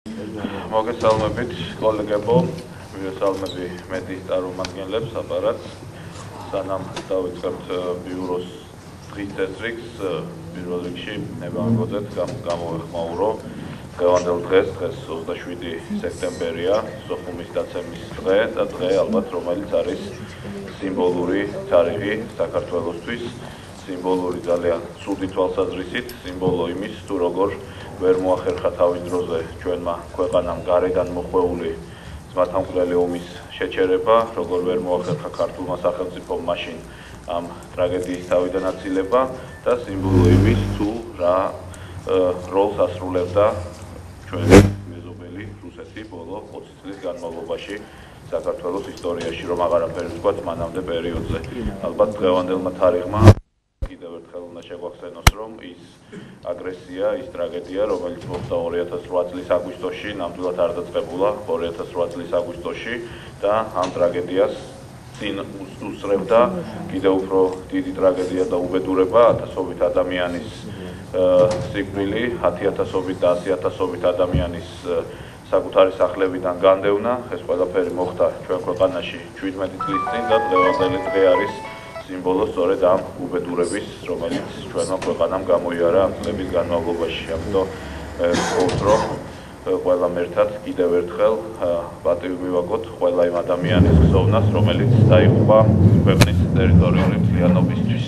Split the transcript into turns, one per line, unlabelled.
მოგესალმებით კოლეგებო, მივესალმები მედიის წარმომადგენლებს, აპარატს. სანამ დავიწყებთ ბიუროს დღის წესრიგს, პირველ რიგში ნება მეგოძეთ გამოვეხმაურო დღევანდელ დღეს 27 სექტემბერია, სოხუმის დაცემის დღე და დღე ალბათ რომელიც არის სიმბოლური თარიღი საქართველოსთვის, სიმბოლური ძალიან ცუდი თვალსაზრისით, სიმბოლო იმის თუ როგორ ვერ მოახერხა თავის დროზე ჩვენმა ქვეყანამ გარედან მოხვეული ძმათამკვლელი ომის შეჩერება, როგორ ვერ მოახერხა ქართულმა სახელმწიფომ მაშინ ამ ტრაგედიის თავიდან აცილება და სიმბოლო იმის თუ რა როლს ასრულებდა ჩვენი მეზობელი რუსეთი ბოლო 20 წლის განმავლობაში საქართველოს ისტორიაში, რომ აღარაფერი ვთქვათ მანამდე პერიოდზე. ალბათ დღევანდელმა თარიღმა კიდევ ერთხელ უნდა შეგვახსენოს, რომ ის აგრესია, ის ტრაგედია, რომელიც მოხდა 2008 წლის აგვისტოში, ნამდვილად არ დაწყებულა 2008 წლის აგვისტოში და ამ ტრაგედიას წინ უსწრებდა კიდევ უფრო დიდი ტრაგედია და უბედურება, ათასობით ადამიანის სიკვდილი, 10,000-ობით და 100,000-ობით ადამიანის საკუთარი სახლებიდან განდევნა. ეს ყველაფერი მოხდა ჩვენ ქვეყანაში 17 წლის წინ და დღევანდელი დღე არის სიმბოლო სწორედ ამ უბედურების, რომელიც ჩვენმა ქვეყანამ გამოიარა ამ წლების განმავლობაში. ამიტომ ვთქვით, რომ ყველამ ერთად კიდევ ერთხელ პატივი მივაგოთ ყველა იმ ადამიანის ხსოვნას, რომელიც დაიღუპა ქვეყნის ტერიტორიული მთლიანობისთვის.